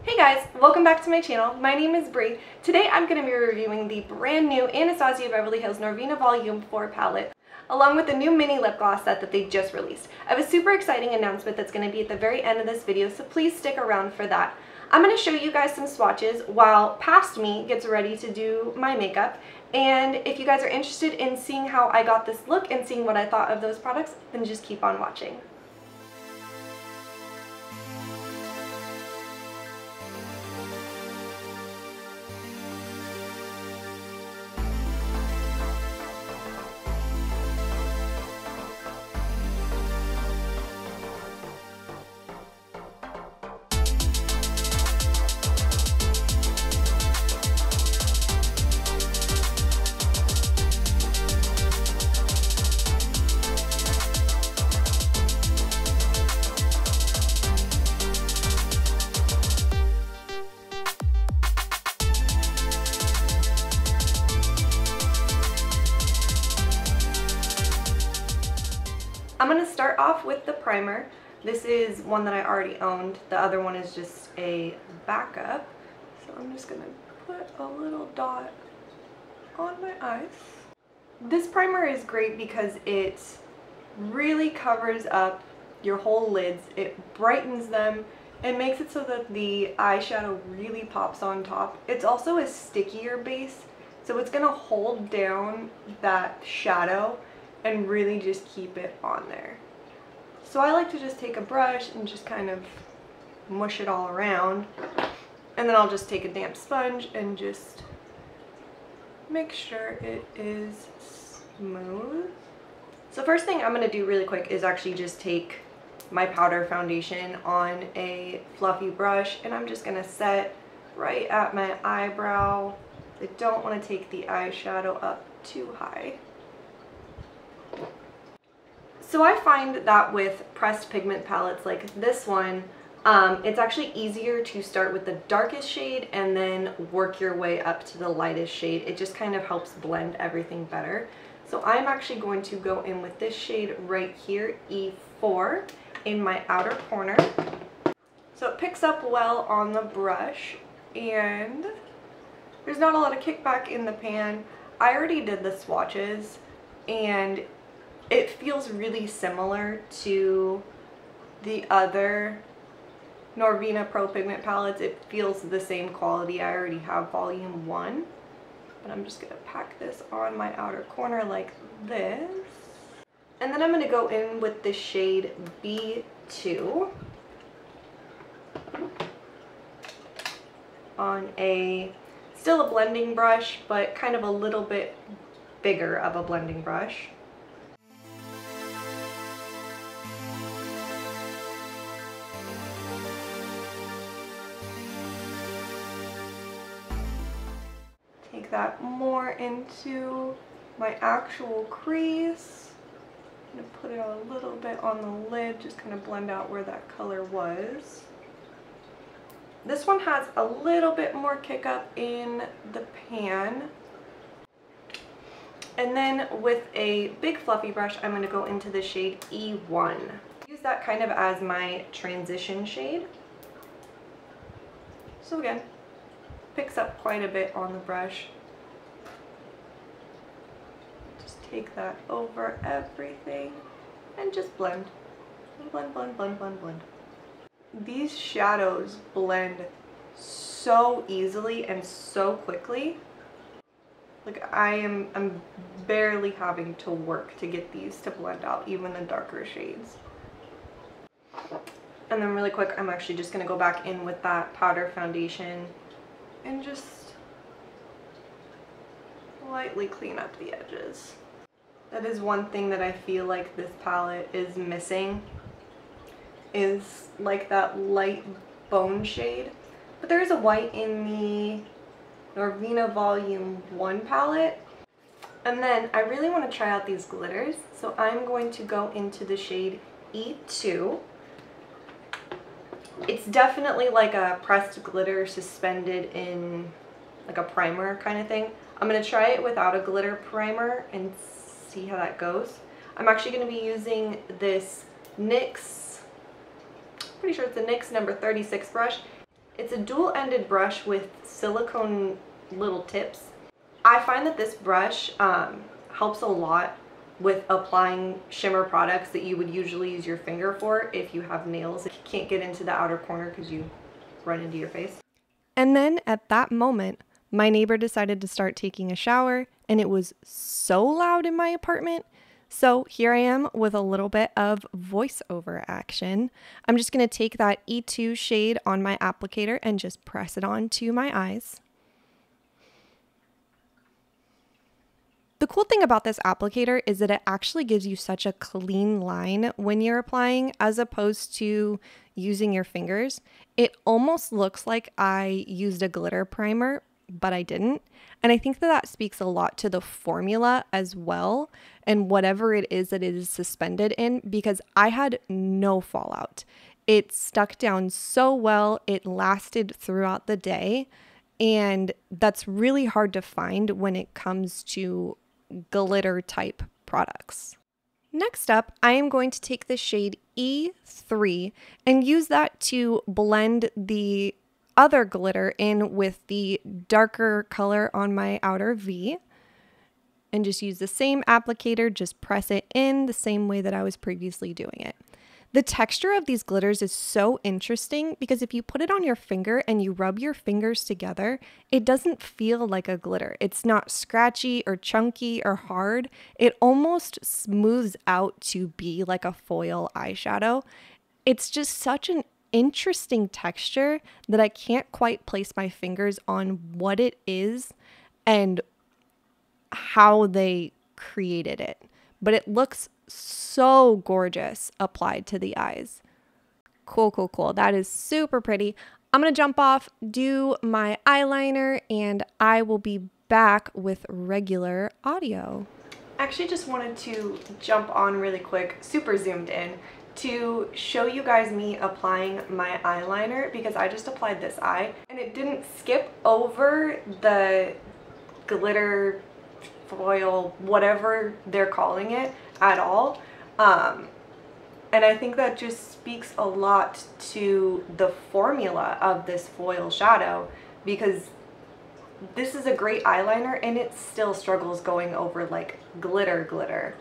Hey guys, welcome back to my channel. My name is Brie. Today I'm going to be reviewing the brand new Anastasia Beverly Hills Norvina Volume 4 palette, along with the new mini lip gloss set that they just released. I have a super exciting announcement that's going to be at the very end of this video, so please stick around for that. I'm going to show you guys some swatches while past me gets ready to do my makeup. And if you guys are interested in seeing how I got this look and seeing what I thought of those products, then just keep on watching. I'm going to start off with the primer. This is one that I already owned. The other one is just a backup. So I'm just going to put a little dot on my eyes. This primer is great because it really covers up your whole lids. It brightens them and makes it so that the eyeshadow really pops on top. It's also a stickier base, so it's going to hold down that shadow and really just keep it on there. So I like to just take a brush and just kind of mush it all around, and then I'll just take a damp sponge and just make sure it is smooth. So first thing I'm going to do really quick is actually just take my powder foundation on a fluffy brush, and I'm just going to set right at my eyebrow. I don't want to take the eyeshadow up too high. So I find that with pressed pigment palettes like this one, it's actually easier to start with the darkest shade and then work your way up to the lightest shade. It just kind of helps blend everything better. So I'm actually going to go in with this shade right here, E4, in my outer corner. So it picks up well on the brush and there's not a lot of kickback in the pan. I already did the swatches and it feels really similar to the other Norvina Pro Pigment palettes. It feels the same quality. I already have volume 1, but I'm just going to pack this on my outer corner like this. And then I'm going to go in with the shade B2 on still a blending brush, but kind of a little bit bigger of a blending brush. Take that more into my actual crease. I'm going to put it a little bit on the lid, just kind of blend out where that color was. This one has a little bit more kick up in the pan. And then with a big fluffy brush, I'm going to go into the shade E1. Use that kind of as my transition shade. So again, picks up quite a bit on the brush. Just take that over everything and just blend. Blend, blend, blend, blend, blend. These shadows blend so easily and so quickly. Like I'm barely having to work to get these to blend out, even the darker shades. And then really quick, I'm actually just going to go back in with that powder foundation and just lightly clean up the edges. That is one thing that I feel like this palette is missing, is like that light bone shade. But there is a white in the Norvina Volume 1 palette. And then I really want to try out these glitters, so I'm going to go into the shade E2. It's definitely like a pressed glitter suspended in like a primer kind of thing. I'm going to try it without a glitter primer and see how that goes. I'm actually going to be using this NYX, pretty sure it's a NYX number 36 brush. It's a dual-ended brush with silicone little tips. I find that this brush helps a lot with applying shimmer products that you would usually use your finger for if you have nails. You can't get into the outer corner because you run into your face. And then at that moment, my neighbor decided to start taking a shower, and it was so loud in my apartment. So here I am with a little bit of voiceover action. I'm just going to take that E2 shade on my applicator and just press it onto my eyes. The cool thing about this applicator is that it actually gives you such a clean line when you're applying as opposed to using your fingers. It almost looks like I used a glitter primer, but I didn't. And I think that that speaks a lot to the formula as well and whatever it is that it is suspended in, because I had no fallout. It stuck down so well. It lasted throughout the day. And that's really hard to find when it comes to glitter type products. Next up, I am going to take the shade E3 and use that to blend the other glitter in with the darker color on my outer V, and just use the same applicator, just press it in the same way that I was previously doing it. The texture of these glitters is so interesting because if you put it on your finger and you rub your fingers together, it doesn't feel like a glitter. It's not scratchy or chunky or hard. It almost smooths out to be like a foil eyeshadow. It's just such an interesting texture that I can't quite place my fingers on what it is and how they created it. But it looks so gorgeous applied to the eyes. Cool, cool, cool. That is super pretty. I'm going to jump off, do my eyeliner, and I will be back with regular audio. I actually just wanted to jump on really quick, super zoomed in, to show you guys me applying my eyeliner because I just applied this eye and it didn't skip over the glitter foil, whatever they're calling it, at all. And I think that just speaks a lot to the formula of this foil shadow, because this is a great eyeliner and it still struggles going over like glitter.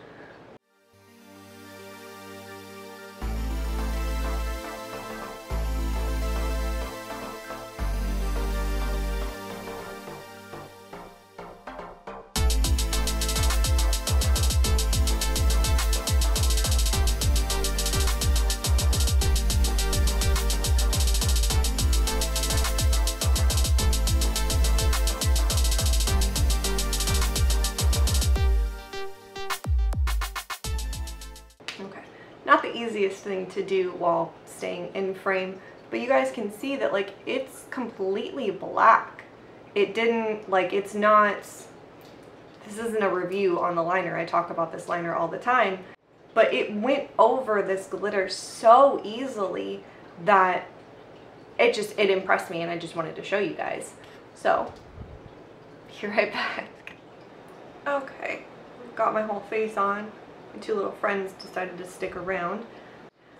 Not the easiest thing to do while staying in frame, but you guys can see that like it's completely black. It didn't, like, it's not, this isn't a review on the liner. I talk about this liner all the time, but it went over this glitter so easily that it impressed me, and I just wanted to show you guys. So, be right back. Okay, got my whole face on. My two little friends decided to stick around.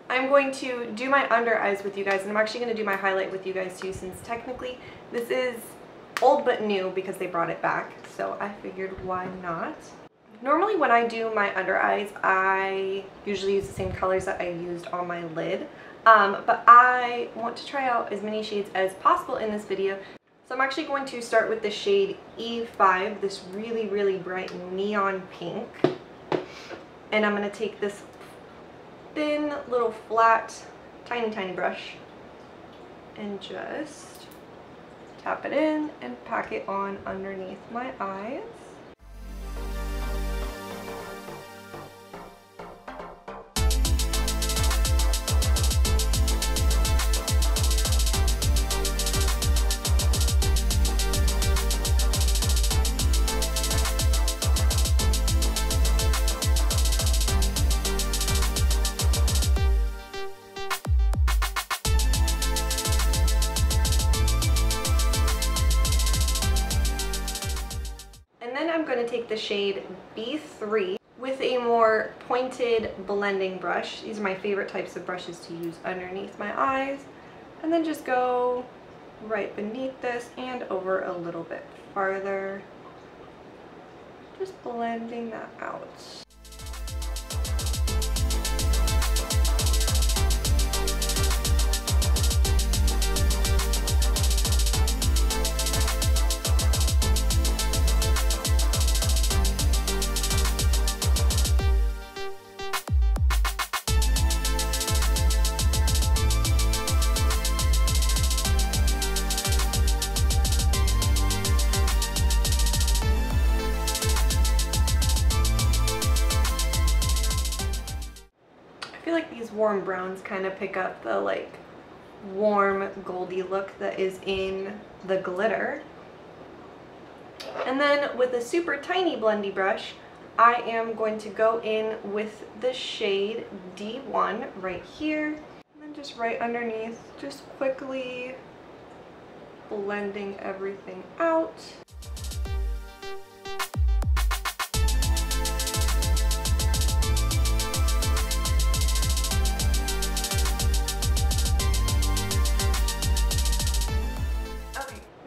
I'm going to do my under eyes with you guys, and I'm actually going to do my highlight with you guys too, since technically this is old but new because they brought it back, so I figured why not. Normally when I do my under eyes, I usually use the same colors that I used on my lid, but I want to try out as many shades as possible in this video. So I'm actually going to start with the shade E5, this really bright neon pink. And I'm going to take this thin little flat tiny brush and just tap it in and pack it on underneath my eyes. I'm going to take the shade B3 with a more pointed blending brush. These are my favorite types of brushes to use underneath my eyes, and then just go right beneath this and over a little bit farther. Just blending that out. I feel like these warm browns kind of pick up the like warm goldy look that is in the glitter. And then with a super tiny blendy brush, I am going to go in with the shade D1 right here, and then just right underneath, just quickly blending everything out.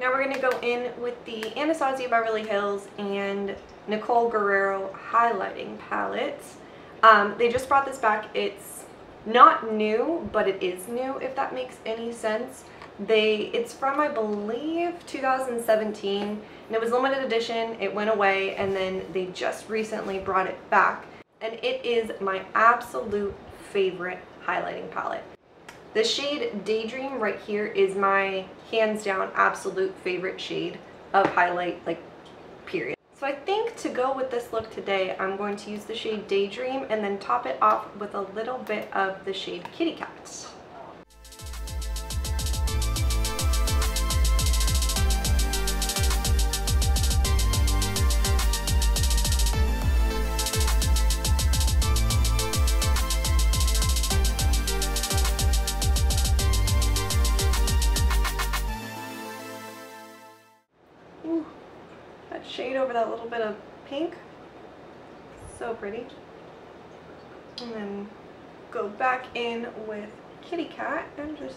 Now we're going to go in with the Anastasia Beverly Hills and Nicole Guerrero highlighting palettes. They just brought this back. It's not new, but it is new, if that makes any sense. It's from, I believe, 2017, and it was limited edition. It went away, and then they just recently brought it back, and it is my absolute favorite highlighting palette. The shade Daydream right here is my hands down absolute favorite shade of highlight, like, period. So I think to go with this look today, I'm going to use the shade Daydream and then top it off with a little bit of the shade Kitty Cat. Ooh, that shade over that little bit of pink, so pretty. And then go back in with Kitty Cat and just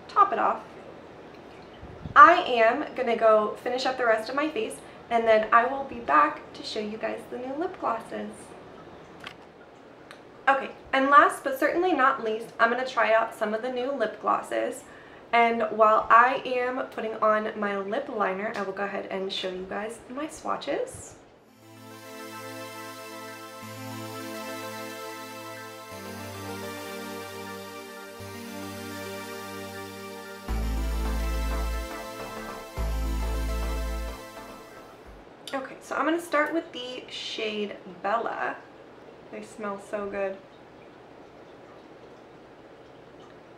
top it off. I am gonna go finish up the rest of my face, and then I will be back to show you guys the new lip glosses. Okay, and last but certainly not least, I'm gonna try out some of the new lip glosses. And while I am putting on my lip liner, I will go ahead and show you guys my swatches. Okay, so I'm going to start with the shade Bella. They smell so good.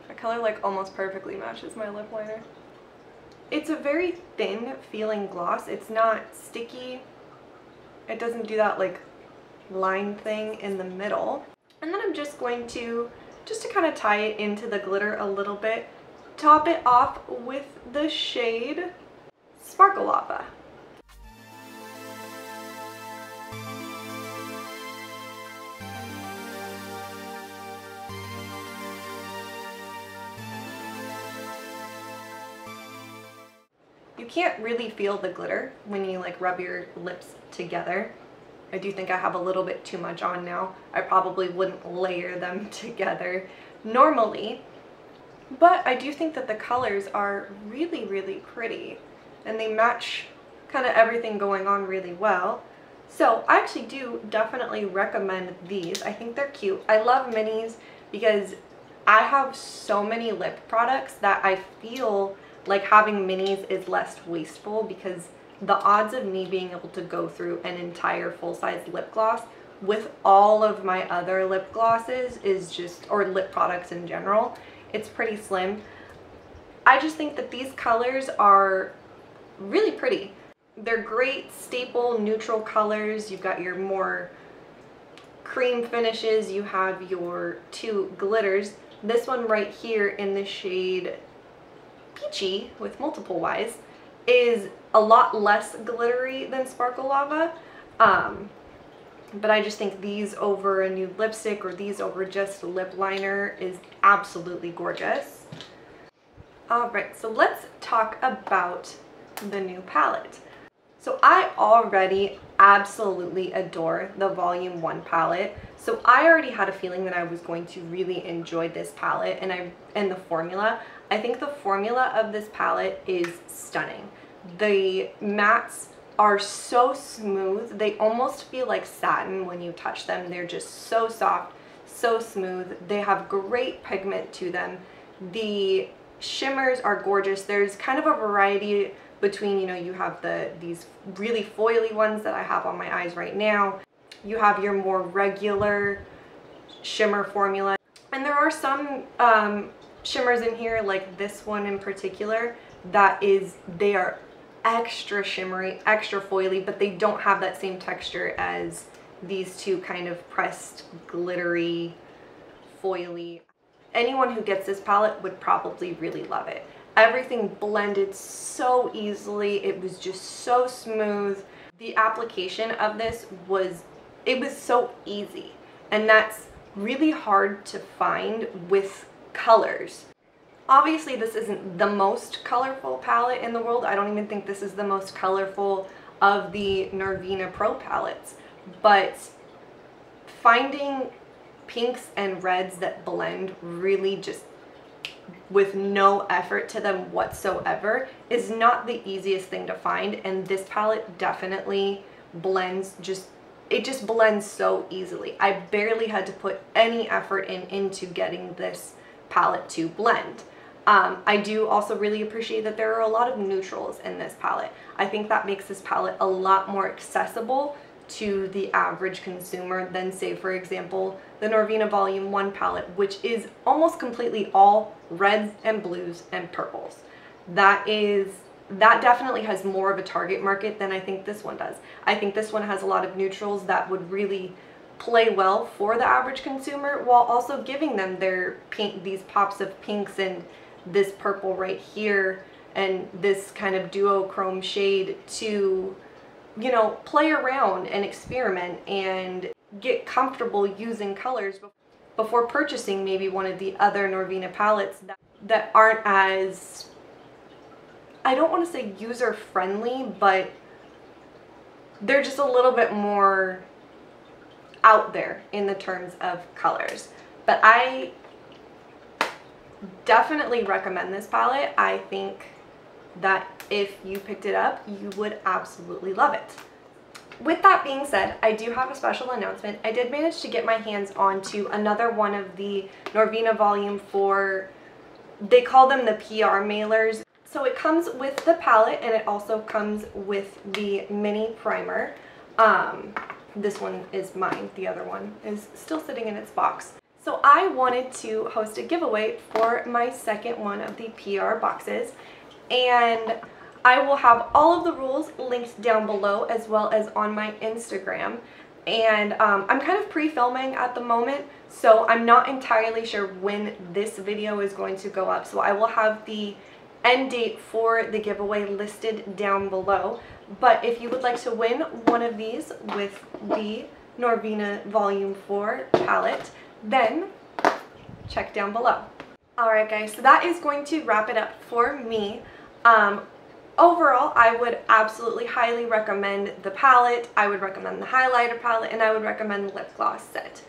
The color like almost perfectly matches my lip liner. It's a very thin feeling gloss. It's not sticky. It doesn't do that like line thing in the middle. And then I'm just going to, kind of tie it into the glitter a little bit, top it off with the shade Sparkle Lava. You can't really feel the glitter when you like rub your lips together. I do think I have a little bit too much on now. I probably wouldn't layer them together normally, but I do think that the colors are really, really pretty and they match kind of everything going on really well. So I actually do definitely recommend these. I think they're cute. I love minis because I have so many lip products that I feel like having minis is less wasteful, because the odds of me being able to go through an entire full-size lip gloss with all of my other lip glosses is just, or lip products in general, it's pretty slim. I just think that these colors are really pretty. They're great staple neutral colors. You've got your more cream finishes, you have your two glitters. This one right here in the shade Peachy with multiple Y's is a lot less glittery than Sparkle Lava, but I just think these over a nude lipstick or these over just a lip liner is absolutely gorgeous. Alright, so let's talk about the new palette. So I already absolutely adore the Volume 1 palette. So I already had a feeling that I was going to really enjoy this palette and the formula. I think the formula of this palette is stunning. The mattes are so smooth. They almost feel like satin when you touch them. They're just so soft, so smooth. They have great pigment to them. The shimmers are gorgeous. There's kind of a variety between, you know, you have these really foily ones that I have on my eyes right now. You have your more regular shimmer formula. And there are some shimmers in here, like this one in particular, they are extra shimmery, extra foily, but they don't have that same texture as these two kind of pressed, glittery, foily. Anyone who gets this palette would probably really love it. Everything blended so easily. It was just so smooth. The application of this was so easy, and that's really hard to find with colors. Obviously, this isn't the most colorful palette in the world. I don't even think this is the most colorful of the Norvina Pro palettes, but finding pinks and reds that blend really just with no effort to them whatsoever is not the easiest thing to find, and this palette definitely blends it just blends so easily. I barely had to put any effort into getting this palette to blend. I do also really appreciate that there are a lot of neutrals in this palette. I think that makes this palette a lot more accessible to the average consumer than, say, for example, the Norvina Volume 1 palette, which is almost completely all reds and blues and purples. That definitely has more of a target market than I think this one does. I think this one has a lot of neutrals that would really play well for the average consumer, while also giving them these pops of pinks and this purple right here and this kind of duochrome shade to, you know, play around and experiment and get comfortable using colors before purchasing maybe one of the other Norvina palettes that aren't as, I don't want to say user friendly, but they're just a little bit more out there in the terms of colors. But I definitely recommend this palette. I think that if you picked it up, you would absolutely love it. With that being said, I do have a special announcement. I did manage to get my hands onto another one of the Norvina Volume 4, they call them the PR mailers. So it comes with the palette, and it also comes with the mini primer. This one is mine. The other one is still sitting in its box. So I wanted to host a giveaway for my second one of the PR boxes, and I will have all of the rules linked down below as well as on my Instagram. And I'm kind of pre-filming at the moment, so I'm not entirely sure when this video is going to go up. So I will have the end date for the giveaway listed down below. But if you would like to win one of these with the Norvina Volume 4 palette, then check down below. Alright guys, so that is going to wrap it up for me. Overall, I would absolutely highly recommend the palette. I would recommend the highlighter palette, and I would recommend the lip gloss set.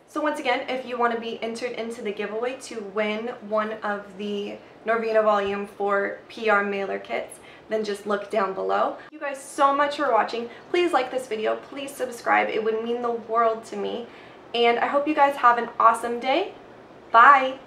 So once again, if you want to be entered into the giveaway to win one of the Norvina Volume 4 PR mailer kits, then just look down below. Thank you guys so much for watching. Please like this video. Please subscribe. It would mean the world to me. And I hope you guys have an awesome day. Bye!